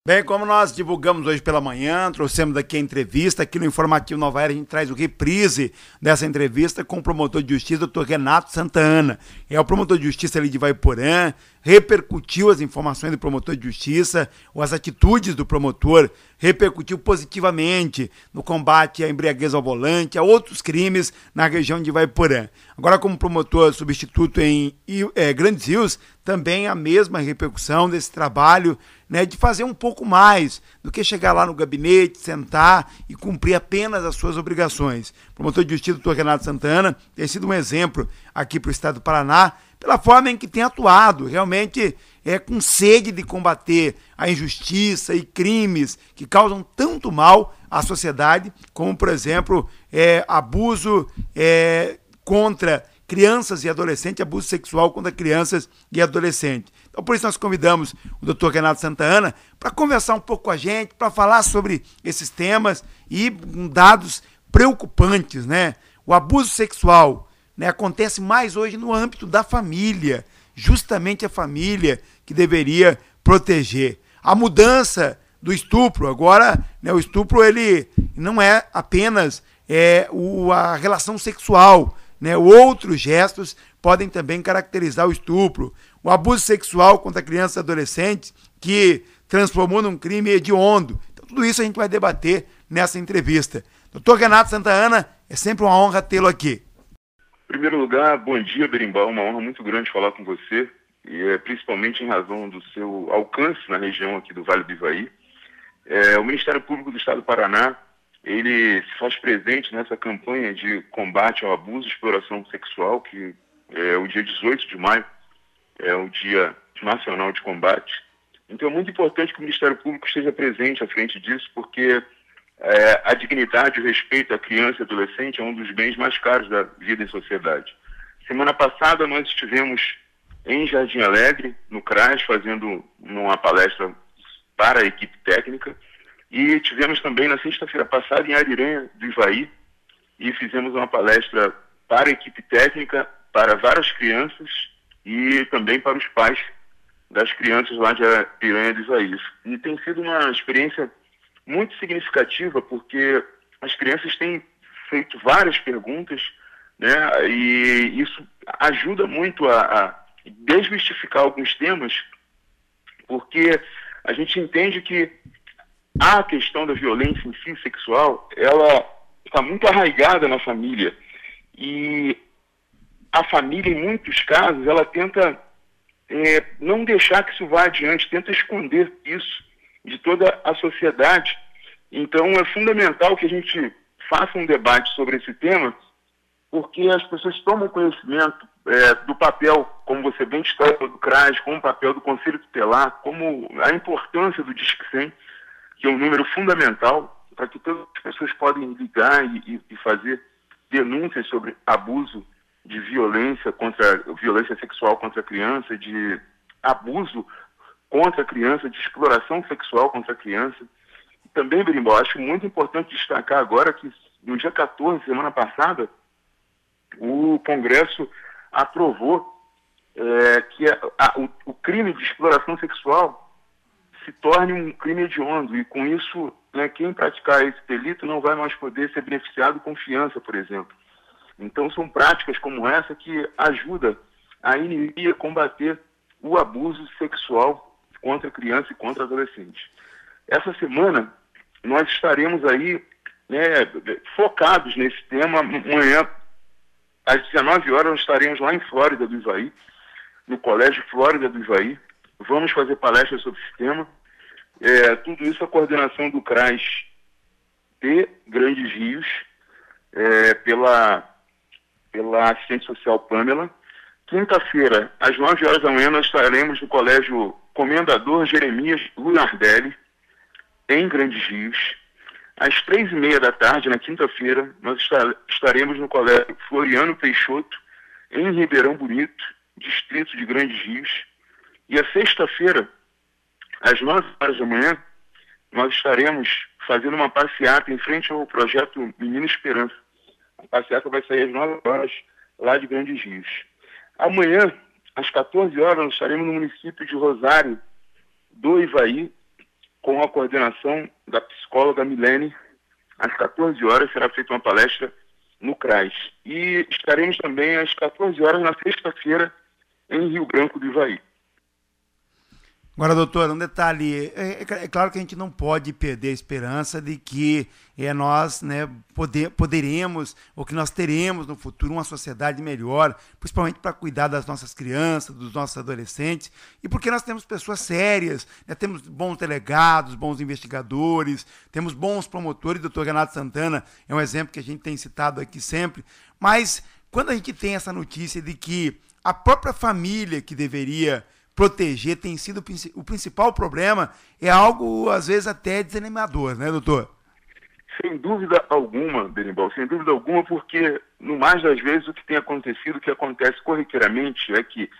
Bem, como nós divulgamos hoje pela manhã, trouxemos aqui a entrevista, aqui no Informativo Nova Era a gente traz o reprise dessa entrevista com o promotor de justiça, Dr. Renato Santana. É o promotor de justiça ali de Ivaiporã, repercutiu as informações do promotor de justiça, ou as atitudes do promotor, repercutiu positivamente no combate à embriaguez ao volante, a outros crimes na região de Ivaiporã. Agora, como promotor substituto em Grandes Rios, também a mesma repercussão desse trabalho, né, de fazer um pouco mais do que chegar lá no gabinete, sentar e cumprir apenas as suas obrigações. O promotor de justiça, Dr. Renato Santana, tem sido um exemplo aqui para o estado do Paraná, pela forma em que tem atuado, realmente com sede de combater a injustiça e crimes que causam tanto mal à sociedade, como, por exemplo, abuso contra crianças e adolescentes, abuso sexual contra crianças e adolescentes. Então, por isso nós convidamos o Dr. Renato Santana para conversar um pouco com a gente, para falar sobre esses temas e dados preocupantes, né? O abuso sexual, né, acontece mais hoje no âmbito da família, justamente a família que deveria proteger. A mudança do estupro, agora, né, o estupro ele não é apenas a relação sexual, né, outros gestos podem também caracterizar o estupro. O abuso sexual contra crianças e adolescentes, que transformou num crime hediondo. Então, tudo isso a gente vai debater nessa entrevista. Dr. Renato Santana, é sempre uma honra tê-lo aqui. Em primeiro lugar, bom dia, Berimbau. Uma honra muito grande falar com você, e principalmente em razão do seu alcance na região aqui do Vale do Ivaí. O Ministério Público do Estado do Paraná, ele se faz presente nessa campanha de combate ao abuso e exploração sexual, que é o dia 18 de maio, é o Dia Nacional de Combate. Então é muito importante que o Ministério Público esteja presente à frente disso, porque a dignidade e o respeito à criança e adolescente é um dos bens mais caros da vida em sociedade. Semana passada nós estivemos em Jardim Alegre, no CRAS, fazendo uma palestra para a equipe técnica, e tivemos também na sexta-feira passada em Ariranha do Ivaí, e fizemos uma palestra para a equipe técnica, para várias crianças e também para os pais das crianças lá de Ariranha do Ivaí. E tem sido uma experiência muito significativa, porque as crianças têm feito várias perguntas, né, e isso ajuda muito a desmistificar alguns temas, porque a gente entende que a questão da violência em si, sexual, ela está muito arraigada na família. E a família, em muitos casos, ela tenta não deixar que isso vá adiante, tenta esconder isso de toda a sociedade. Então, é fundamental que a gente faça um debate sobre esse tema, porque as pessoas tomam conhecimento do papel, como você bem destacou, do CRAS, como o papel do Conselho Tutelar, como a importância do Disque 100, que é um número fundamental para que todas as pessoas podem ligar e fazer denúncias sobre abuso de violência sexual contra a criança, de abuso contra a criança, de exploração sexual contra a criança. E também, Berimbau, acho muito importante destacar agora que no dia 14, semana passada, o Congresso aprovou que o crime de exploração sexual se torne um crime hediondo, e com isso, né, quem praticar esse delito não vai mais poder ser beneficiado com fiança, por exemplo. Então são práticas como essa que ajudam a inibir e combater o abuso sexual contra criança e contra adolescente. Essa semana nós estaremos aí, né, focados nesse tema. Amanhã, às 19 horas, nós estaremos lá em Flórida do Ivaí, no Colégio Flórida do Ivaí. Vamos fazer palestras sobre esse tema. Tudo isso a coordenação do CRAS de Grandes Rios, pela assistente social Pamela. Quinta-feira, às 9 horas da manhã, nós estaremos no Colégio Comendador Jeremias Lunardelli, em Grandes Rios. Às 3h30 da tarde, na quinta-feira, nós estaremos no Colégio Floriano Peixoto, em Ribeirão Bonito, distrito de Grandes Rios. E a sexta-feira, às 9 horas da manhã, nós estaremos fazendo uma passeata em frente ao projeto Menina Esperança. A passeata vai sair às 9 horas lá de Grandes Rios. Amanhã, às 14 horas, nós estaremos no município de Rosário do Ivaí, com a coordenação da psicóloga Milene. Às 14 horas será feita uma palestra no CRAS. E estaremos também às 14 horas na sexta-feira em Rio Branco do Ivaí. Agora, doutor, um detalhe, é claro que a gente não pode perder a esperança de que nós, né, poderemos, ou que nós teremos no futuro uma sociedade melhor, principalmente para cuidar das nossas crianças, dos nossos adolescentes, e porque nós temos pessoas sérias, né, temos bons delegados, bons investigadores, temos bons promotores. O doutor Renato Santana é um exemplo que a gente tem citado aqui sempre, mas quando a gente tem essa notícia de que a própria família que deveria proteger tem sido o principal problema, é algo, às vezes, até desanimador, né, doutor? Sem dúvida alguma, Berimbau, sem dúvida alguma, porque, no mais das vezes, o que tem acontecido, o que acontece corriqueiramente, é que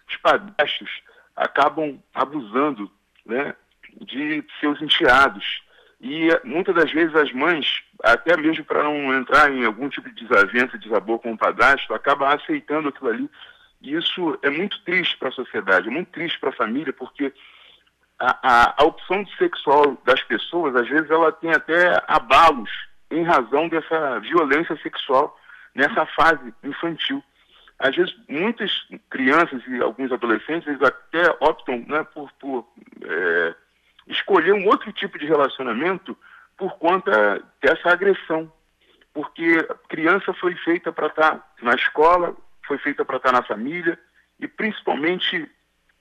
os padrastos acabam abusando, né, de seus enteados. E, muitas das vezes, as mães, até mesmo para não entrar em algum tipo de desavença, desabor com o padrasto, acabam aceitando aquilo ali. E isso é muito triste para a sociedade, é muito triste para a família, porque a opção sexual das pessoas, às vezes, ela tem até abalos em razão dessa violência sexual nessa fase infantil. Às vezes, muitas crianças e alguns adolescentes, eles até optam, né, por escolher um outro tipo de relacionamento por conta dessa agressão. Porque a criança foi feita para estar na escola, foi feita para estar na família e principalmente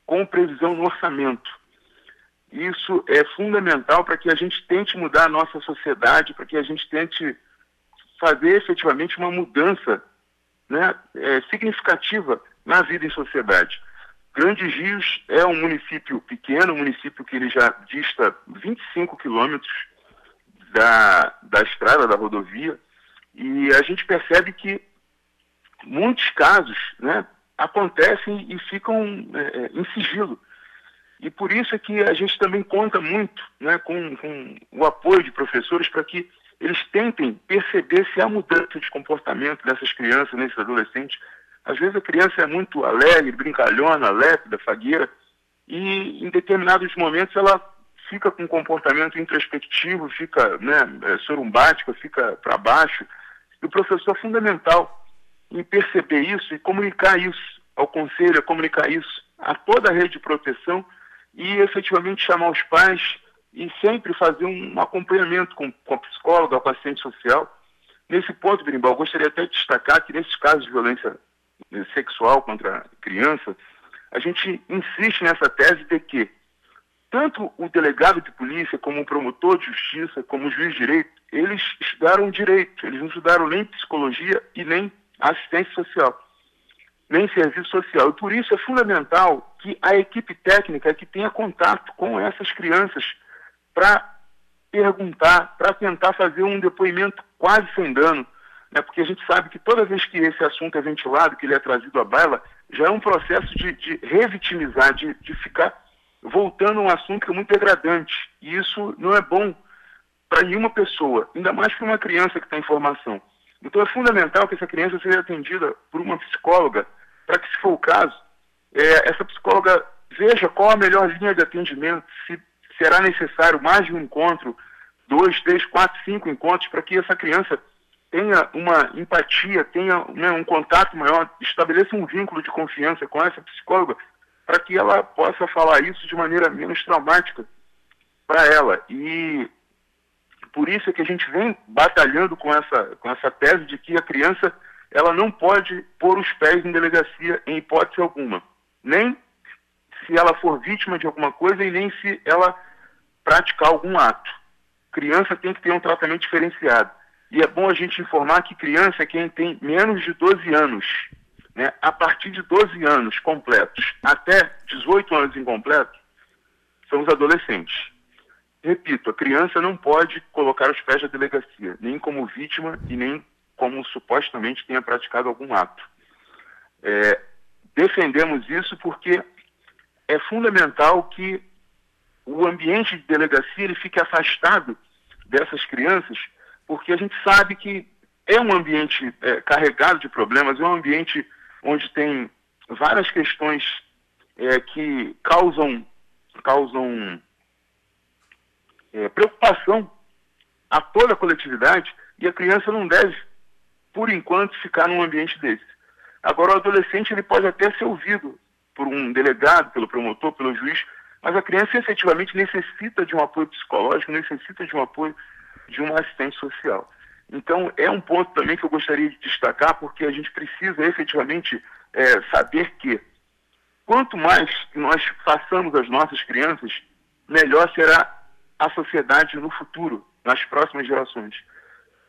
com previsão no orçamento. Isso é fundamental para que a gente tente mudar a nossa sociedade, para que a gente tente fazer efetivamente uma mudança, né, significativa na vida em sociedade. Grandes Rios é um município pequeno, um município que ele já dista 25 quilômetros da estrada, da rodovia, e a gente percebe que muitos casos, né, acontecem e ficam em sigilo. E por isso é que a gente também conta muito, né, com o apoio de professores para que eles tentem perceber se há mudança de comportamento dessas crianças, desses adolescentes. Às vezes a criança é muito alegre, brincalhona, lépida, fagueira, e em determinados momentos ela fica com um comportamento introspectivo, fica, né, sorumbática, fica para baixo. E o professor é fundamental em perceber isso e comunicar isso ao conselho, comunicar isso a toda a rede de proteção e efetivamente chamar os pais e sempre fazer um acompanhamento com a psicóloga, com a assistente social. Nesse ponto, Berimbau, eu gostaria até de destacar que nesses casos de violência sexual contra a criança, a gente insiste nessa tese de que tanto o delegado de polícia, como o promotor de justiça, como o juiz de direito, eles estudaram direito, eles não estudaram nem psicologia e nem assistência social, nem serviço social. E por isso é fundamental que a equipe técnica que tenha contato com essas crianças para perguntar, para tentar fazer um depoimento quase sem dano, né? Porque a gente sabe que toda vez que esse assunto é ventilado, que ele é trazido à baila, já é um processo de revitimizar, de ficar voltando a um assunto que é muito degradante. E isso não é bom para nenhuma pessoa, ainda mais para uma criança que está em formação. Então é fundamental que essa criança seja atendida por uma psicóloga, para que, se for o caso, essa psicóloga veja qual a melhor linha de atendimento, se será necessário mais de um encontro, 2, 3, 4, 5 encontros, para que essa criança tenha uma empatia, tenha, né, um contato maior, estabeleça um vínculo de confiança com essa psicóloga, para que ela possa falar isso de maneira menos traumática para ela. E por isso é que a gente vem batalhando com essa tese de que a criança ela não pode pôr os pés em delegacia em hipótese alguma. Nem se ela for vítima de alguma coisa e nem se ela praticar algum ato. Criança tem que ter um tratamento diferenciado. E é bom a gente informar que criança é quem tem menos de 12 anos. Né? A partir de 12 anos completos até 18 anos incompletos, são os adolescentes. Repito, a criança não pode colocar os pés na delegacia, nem como vítima e nem como supostamente tenha praticado algum ato. Defendemos isso porque é fundamental que o ambiente de delegacia ele fique afastado dessas crianças, porque a gente sabe que é um ambiente carregado de problemas, é um ambiente onde tem várias questões que causam preocupação a toda a coletividade, e a criança não deve, por enquanto, ficar num ambiente desse. Agora, o adolescente ele pode até ser ouvido por um delegado, pelo promotor, pelo juiz, mas a criança efetivamente necessita de um apoio psicológico, necessita de um apoio de uma assistente social. Então, é um ponto também que eu gostaria de destacar, porque a gente precisa efetivamente saber que quanto mais nós façamos as nossas crianças, melhor será a sociedade no futuro, nas próximas gerações.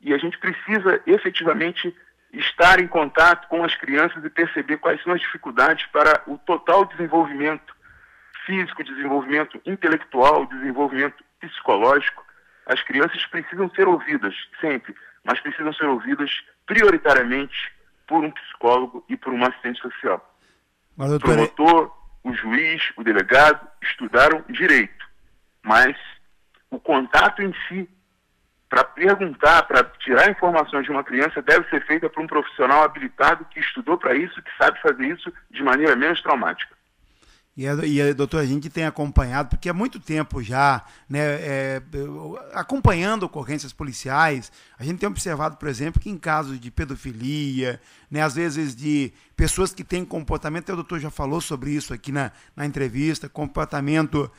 E a gente precisa efetivamente estar em contato com as crianças e perceber quais são as dificuldades para o total desenvolvimento físico, desenvolvimento intelectual, desenvolvimento psicológico. As crianças precisam ser ouvidas sempre, mas precisam ser ouvidas prioritariamente por um psicólogo e por uma assistente social. Mas, o promotor, o juiz, o delegado estudaram direito, mas o contato em si, para perguntar, para tirar informações de uma criança, deve ser feita por um profissional habilitado que estudou para isso, que sabe fazer isso de maneira menos traumática. Doutor, a gente tem acompanhado, porque há muito tempo já, né, acompanhando ocorrências policiais, a gente tem observado, por exemplo, que em casos de pedofilia, né, às vezes de pessoas que têm comportamento, o doutor já falou sobre isso aqui na entrevista, comportamento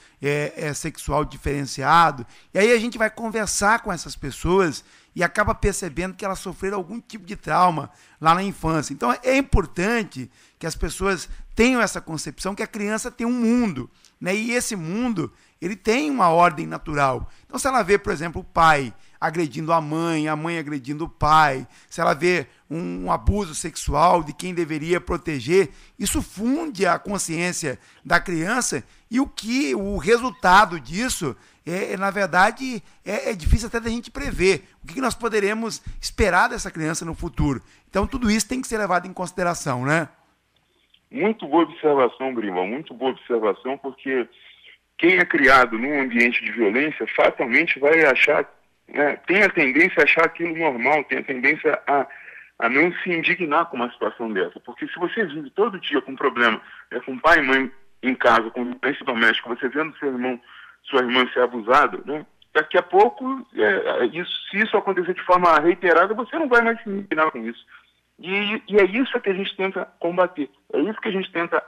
sexual diferenciado, e aí a gente vai conversar com essas pessoas e acaba percebendo que elas sofreram algum tipo de trauma lá na infância. Então é importante que as pessoas tenham essa concepção que a criança tem um mundo, né? E esse mundo, ele tem uma ordem natural. Então se ela vê, por exemplo, o pai agredindo a mãe agredindo o pai, se ela vê um abuso sexual de quem deveria proteger, isso funde a consciência da criança e o resultado disso na verdade, é difícil até da gente prever o que nós poderemos esperar dessa criança no futuro. Então, tudo isso tem que ser levado em consideração, né? Muito boa observação, Brimbal, muito boa observação, porque quem é criado num ambiente de violência fatalmente vai achar, tem a tendência a achar aquilo normal, tem a tendência a não se indignar com uma situação dessa. Porque se você vive todo dia com um problema, com pai e mãe em casa, com violência doméstica, você vendo sua irmã ser abusada, né? Daqui a pouco, se isso acontecer de forma reiterada, você não vai mais se indignar com isso. E é isso que a gente tenta combater. É isso que a gente tenta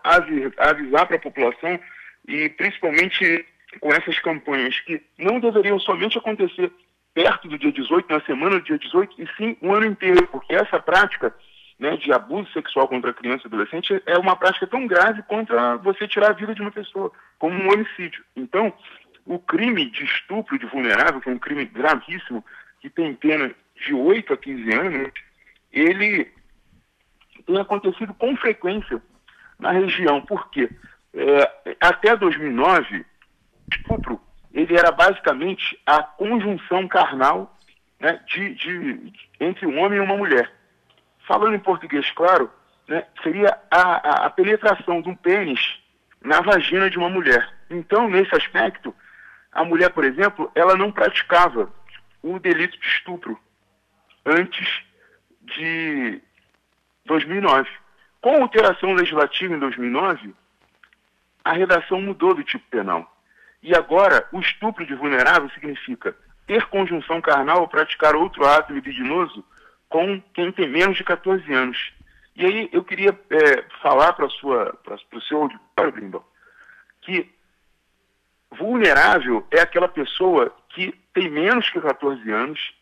avisar para a população, e principalmente com essas campanhas que não deveriam somente acontecer perto do dia 18, na semana do dia 18, e sim o ano inteiro, porque essa prática, né, de abuso sexual contra criança e adolescente é uma prática tão grave contra você tirar a vida de uma pessoa, como um homicídio. Então, o crime de estupro de vulnerável, que é um crime gravíssimo, que tem pena de 8 a 15 anos, ele tem acontecido com frequência na região. Por quê? Até 2009, o estupro ele era basicamente a conjunção carnal, né, entre um homem e uma mulher. Falando em português claro, né, seria a penetração de um pênis na vagina de uma mulher. Então, nesse aspecto, a mulher, por exemplo, ela não praticava o delito de estupro antes de 2009. Com a alteração legislativa em 2009, a redação mudou do tipo penal. E agora, o estupro de vulnerável significa ter conjunção carnal ou praticar outro ato libidinoso com quem tem menos de 14 anos. E aí eu queria falar para o seu auditório, Brimbal, que vulnerável é aquela pessoa que tem menos que 14 anos,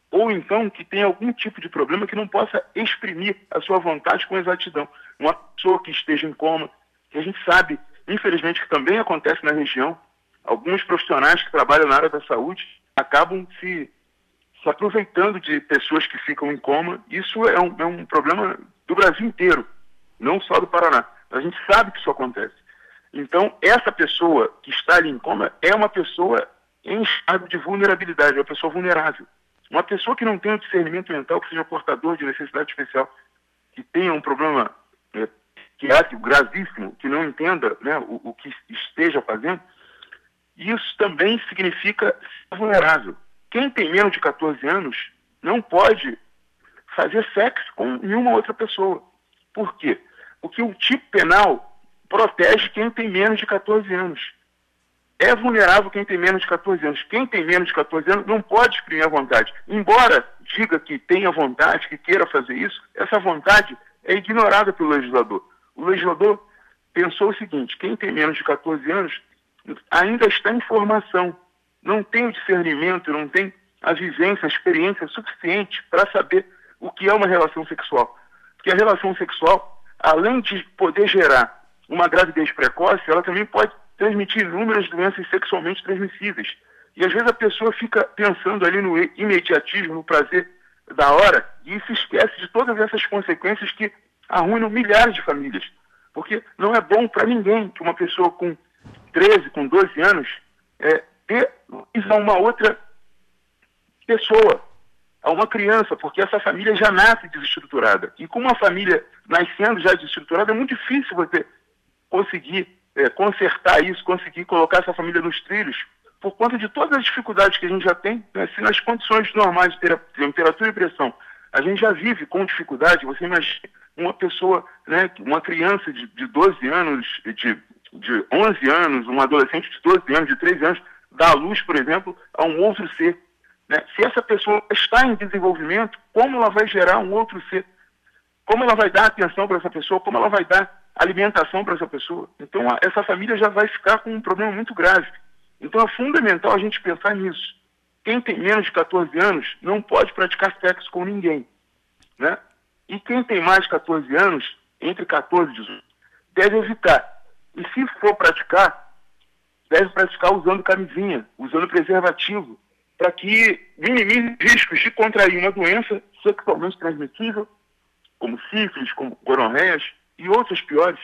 ou então que tem algum tipo de problema que não possa exprimir a sua vontade com exatidão. Uma pessoa que esteja em coma, que a gente sabe, infelizmente, que também acontece na região, alguns profissionais que trabalham na área da saúde acabam se aproveitando de pessoas que ficam em coma. Isso é um problema do Brasil inteiro, não só do Paraná. A gente sabe que isso acontece. Então, essa pessoa que está ali em coma é uma pessoa em estado de vulnerabilidade, é uma pessoa vulnerável. Uma pessoa que não tem um discernimento mental, que seja portador de necessidade especial, que tenha um problema psiquiátrico gravíssimo, que não entenda, né, o que esteja fazendo, isso também significa ser vulnerável. Quem tem menos de 14 anos não pode fazer sexo com nenhuma outra pessoa. Por quê? Porque o tipo penal protege quem tem menos de 14 anos. é vulnerável quem tem menos de 14 anos. Quem tem menos de 14 anos não pode exprimir a vontade. Embora diga que tenha vontade, que queira fazer isso, essa vontade é ignorada pelo legislador. O legislador pensou o seguinte: quem tem menos de 14 anos ainda está em formação, não tem o discernimento, não tem a vivência, a experiência suficiente para saber o que é uma relação sexual. Porque a relação sexual, além de poder gerar uma gravidez precoce, ela também pode transmitir inúmeras doenças sexualmente transmissíveis. E às vezes a pessoa fica pensando ali no imediatismo, no prazer da hora, e se esquece de todas essas consequências que arruinam milhares de famílias. Porque não é bom para ninguém que uma pessoa com 13, com 12 anos, dê a uma outra pessoa, a uma criança, porque essa família já nasce desestruturada. E com uma família nascendo já desestruturada, é muito difícil você conseguir consertar isso, conseguir colocar essa família nos trilhos, por conta de todas as dificuldades que a gente já tem, né? Se nas condições normais de temperatura e pressão a gente já vive com dificuldade, você imagina uma pessoa, né, uma criança de 12 anos, de 11 anos, um adolescente de 12 anos, de 13 anos, dar à luz, por exemplo, a um outro ser. Né? Se essa pessoa está em desenvolvimento, como ela vai gerar um outro ser? Como ela vai dar atenção para essa pessoa? Como ela vai dar alimentação para essa pessoa? Então, essa família já vai ficar com um problema muito grave. Então, é fundamental a gente pensar nisso. Quem tem menos de 14 anos não pode praticar sexo com ninguém. Né? E quem tem mais de 14 anos, entre 14 e 18, deve evitar. E se for praticar, deve praticar usando camisinha, usando preservativo, para que minimize riscos de contrair uma doença sexualmente transmissível, como sífilis, como gonorreias e outras piores.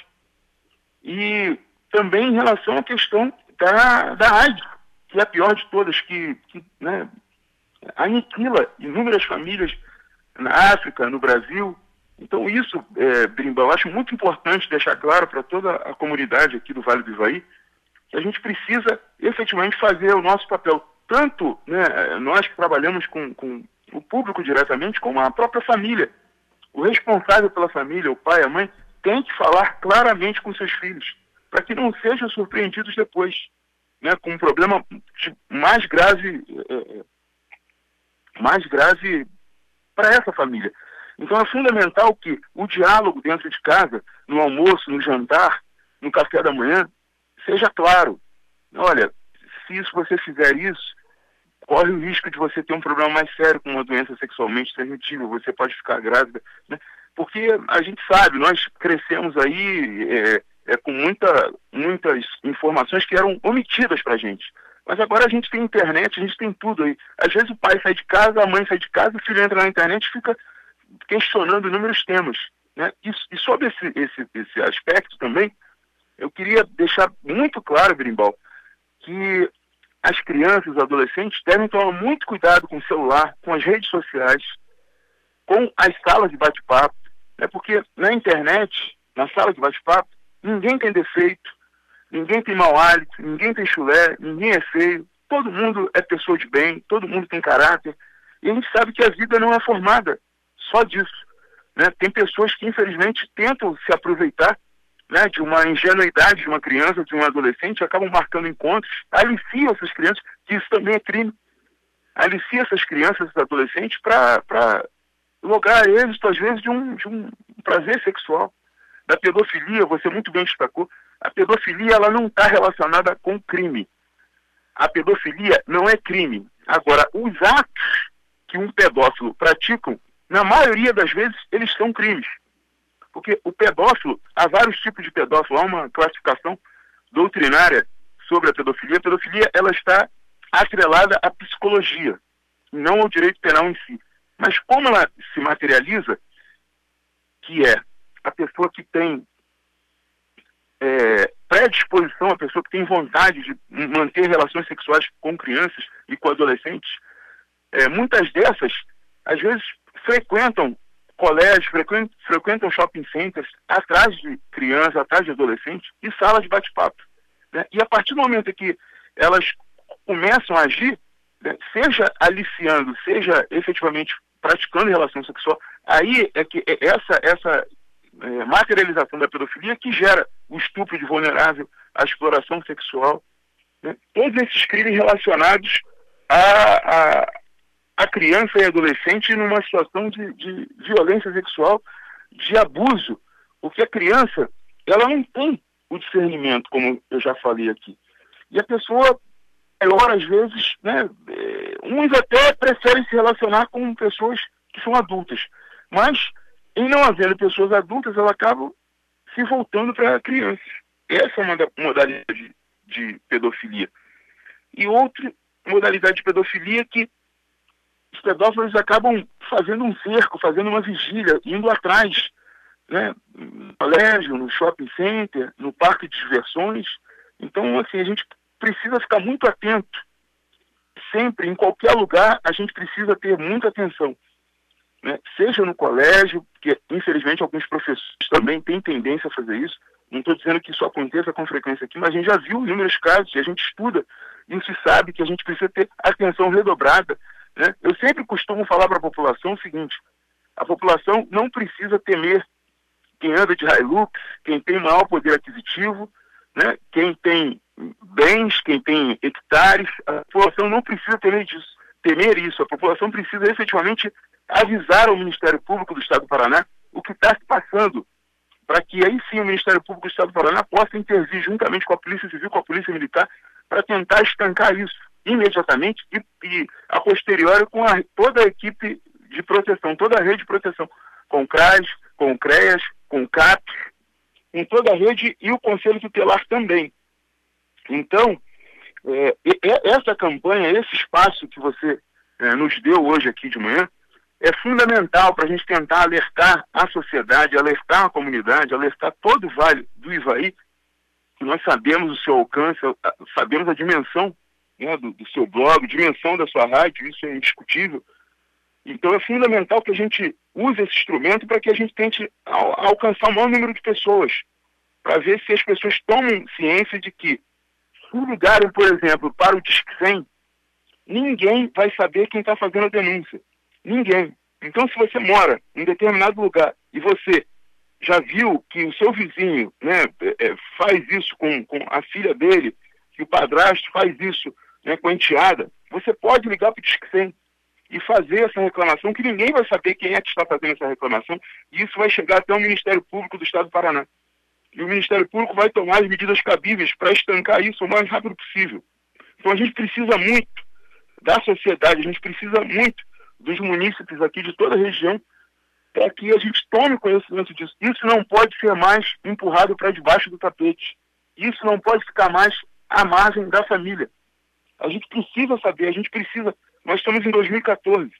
E também em relação à questão da AIDS, que é a pior de todas, que né, aniquila inúmeras famílias na África, no Brasil. Então isso, Birimbau, eu acho muito importante deixar claro para toda a comunidade aqui do Vale do Ivaí, que a gente precisa efetivamente fazer o nosso papel, tanto né, nós que trabalhamos com o público diretamente, como a própria família. O responsável pela família, o pai, a mãe, tem que falar claramente com seus filhos, para que não sejam surpreendidos depois, né, com um problema mais grave para essa família. Então é fundamental que o diálogo dentro de casa, no almoço, no jantar, no café da manhã, seja claro. Olha, se você fizer isso, corre o risco de você ter um problema mais sério com uma doença sexualmente transmitível, você pode ficar grávida, né? Porque a gente sabe, nós crescemos aí com muitas informações que eram omitidas para a gente. Mas agora a gente tem internet, a gente tem tudo aí. Às vezes o pai sai de casa, a mãe sai de casa, o filho entra na internet e fica questionando inúmeros temas. Né? E sobre esse aspecto também, eu queria deixar muito claro, Birimbau, que as crianças, os adolescentes devem tomar muito cuidado com o celular, com as redes sociais, com as salas de bate-papo, né? Porque na internet, na sala de bate-papo, ninguém tem defeito, ninguém tem mau hálito, ninguém tem chulé, ninguém é feio, todo mundo é pessoa de bem, todo mundo tem caráter, e a gente sabe que a vida não é formada só disso. Né? Tem pessoas que, infelizmente, tentam se aproveitar, né, de uma ingenuidade de uma criança, de um adolescente, acabam marcando encontros, aliciam essas crianças, que isso também é crime, alicia essas crianças, esses adolescentes, para lograr êxito, às vezes, de um prazer sexual. Da pedofilia, você muito bem destacou, a pedofilia ela não está relacionada com crime. A pedofilia não é crime. Agora, os atos que um pedófilo pratica, na maioria das vezes, eles são crimes. Porque o pedófilo, há vários tipos de pedófilo, há uma classificação doutrinária sobre a pedofilia. A pedofilia ela está atrelada à psicologia, não ao direito penal em si. Mas como ela se materializa, que é a pessoa que tem predisposição, a pessoa que tem vontade de manter relações sexuais com crianças e com adolescentes, muitas dessas, às vezes, frequentam colégios, frequentam shopping centers atrás de crianças, atrás de adolescentes e salas de bate-papo. Né? E a partir do momento que elas começam a agir, né, seja aliciando, seja efetivamente praticando relação sexual, aí é que essa materialização da pedofilia que gera o estupro de vulnerável, a exploração sexual, né? Todos esses crimes relacionados a criança e adolescente numa situação de violência sexual, de abuso, porque a criança, ela não tem o discernimento, como eu já falei aqui. E a pessoa, maior às vezes, né, uns até preferem se relacionar com pessoas que são adultas, mas em não havendo pessoas adultas, ela acaba se voltando para crianças. Essa é uma modalidade de pedofilia. E outra modalidade de pedofilia que os pedófilos acabam fazendo um cerco, fazendo uma vigília, indo atrás, né, no colégio, no shopping center, no parque de diversões. Então, assim, a gente precisa ficar muito atento. Sempre, em qualquer lugar, a gente precisa ter muita atenção, né? Seja no colégio, porque, infelizmente, alguns professores também têm tendência a fazer isso. Não estou dizendo que isso aconteça com frequência aqui, mas a gente já viu inúmeros casos, e a gente estuda isso e sabe que a gente precisa ter atenção redobrada, né? Eu sempre costumo falar para a população o seguinte: a população não precisa temer quem anda de Hilux, quem tem maior poder aquisitivo, né? Quem tem bens, quem tem hectares. A população não precisa temer isso. A população precisa efetivamente avisar ao Ministério Público do Estado do Paraná o que está se passando, para que aí sim o Ministério Público do Estado do Paraná possa intervir juntamente com a Polícia Civil, com a Polícia Militar, para tentar estancar isso imediatamente e a posteriori com toda a equipe de proteção, toda a rede de proteção, com o CRAS, com o CREAS, com o CAPS, com toda a rede e o Conselho Tutelar também. Então, essa campanha, esse espaço que você nos deu hoje aqui de manhã, é fundamental para a gente tentar alertar a sociedade, alertar a comunidade, alertar todo o Vale do Ivaí, que nós sabemos o seu alcance, sabemos a dimensão, né, do seu blog, dimensão da sua rádio, isso é indiscutível. Então é fundamental que a gente use esse instrumento para que a gente tente alcançar o maior número de pessoas, para ver se as pessoas tomam ciência de que, se ligarem, por exemplo, para o Disque 100, ninguém vai saber quem está fazendo a denúncia. Ninguém. Então, se você mora em determinado lugar e você já viu que o seu vizinho, né, faz isso com a filha dele, que o padrasto faz isso, né, com a enteada, você pode ligar para o Disque 100 e fazer essa reclamação, que ninguém vai saber quem é que está fazendo essa reclamação, e isso vai chegar até o Ministério Público do Estado do Paraná. E o Ministério Público vai tomar as medidas cabíveis para estancar isso o mais rápido possível. Então a gente precisa muito da sociedade, a gente precisa muito dos munícipes aqui de toda a região para que a gente tome conhecimento disso. Isso não pode ser mais empurrado para debaixo do tapete. Isso não pode ficar mais à margem da família. A gente precisa saber, a gente precisa... Nós estamos em 2014.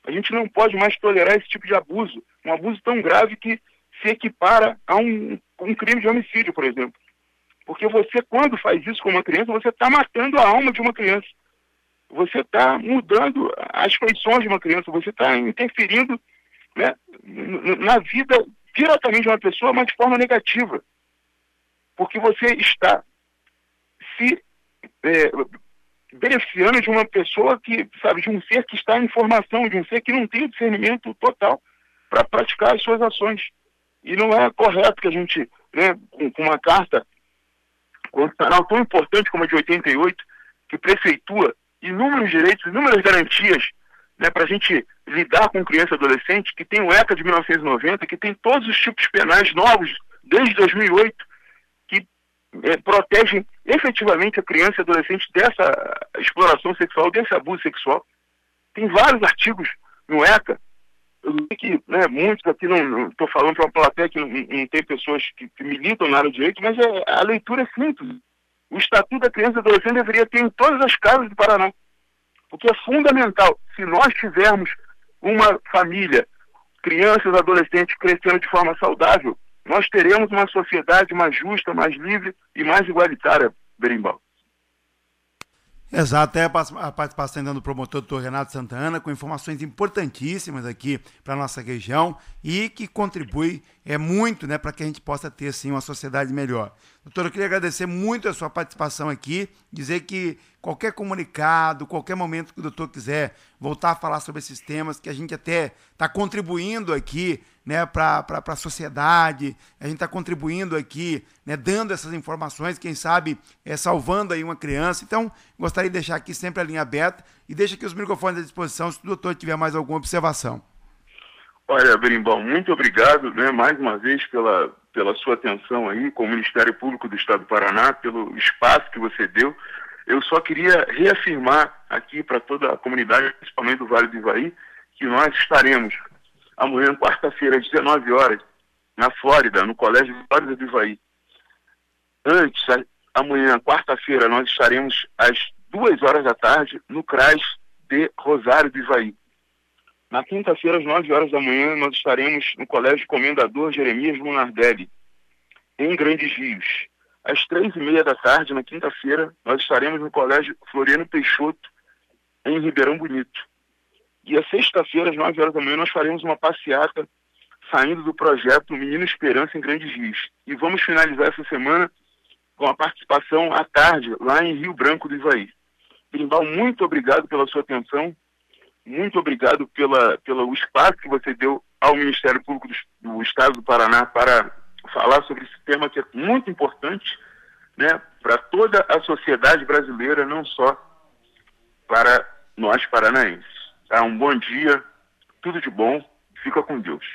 A gente não pode mais tolerar esse tipo de abuso. Um abuso tão grave que se equipara a um crime de homicídio, por exemplo. Porque você, quando faz isso com uma criança, você está matando a alma de uma criança. Você está mudando as feições de uma criança. Você está interferindo, né, na vida diretamente de uma pessoa, mas de forma negativa. Porque você está se beneficiando de uma pessoa que, sabe, de um ser que está em formação, de um ser que não tem o discernimento total para praticar as suas ações. E não é correto que a gente, né, com uma carta constitucional tão importante como a de 88, que prefeitua inúmeros direitos, inúmeras garantias, né, para a gente lidar com criança e adolescente, que tem o ECA de 1990, que tem todos os tipos penais novos desde 2008, que protegem efetivamente a criança e adolescente dessa exploração sexual, desse abuso sexual. Tem vários artigos no ECA. Eu sei que, né, muitos aqui, não estou falando para uma plateia que não tem pessoas que militam na área de direito, mas a leitura é simples. O Estatuto da Criança e do Adolescente deveria ter em todas as casas do Paraná. Porque é fundamental, se nós tivermos uma família, crianças e adolescentes crescendo de forma saudável, nós teremos uma sociedade mais justa, mais livre e mais igualitária, Berimbau. Exato, a participação ainda do promotor Dr. Renato Santana, com informações importantíssimas aqui para a nossa região e que contribui muito, né, para que a gente possa ter sim uma sociedade melhor. Doutor, eu queria agradecer muito a sua participação aqui, dizer que qualquer comunicado, qualquer momento que o doutor quiser voltar a falar sobre esses temas, que a gente até está contribuindo aqui, né, para a sociedade, a gente está contribuindo aqui, né, dando essas informações, quem sabe salvando aí uma criança. Então, gostaria de deixar aqui sempre a linha aberta e deixa aqui os microfones à disposição se o doutor tiver mais alguma observação. Olha, Berimbau, muito obrigado, né, mais uma vez pela sua atenção aí com o Ministério Público do Estado do Paraná, pelo espaço que você deu. Eu só queria reafirmar aqui para toda a comunidade, principalmente do Vale do Ivaí, que nós estaremos amanhã, quarta-feira, às 19 horas, na Flórida, no Colégio Flórida do Ivaí. Antes, amanhã, quarta-feira, nós estaremos às 2 horas da tarde no CRAS de Rosário do Ivaí. Na quinta-feira, às 9 horas da manhã, nós estaremos no Colégio Comendador Jeremias Lunardelli, em Grandes Rios. Às 3h30 da tarde, na quinta-feira, nós estaremos no Colégio Floriano Peixoto, em Ribeirão Bonito. E às sexta-feira, às 9 horas da manhã, nós faremos uma passeata saindo do projeto Menino Esperança em Grandes Rios. E vamos finalizar essa semana com a participação à tarde, lá em Rio Branco do Ivaí. Berimbau, muito obrigado pela sua atenção. Muito obrigado pelo espaço que você deu ao Ministério Público do Estado do Paraná para falar sobre esse tema que é muito importante, né, para toda a sociedade brasileira, não só para nós paranaenses. Tá? Um bom dia, tudo de bom, fica com Deus.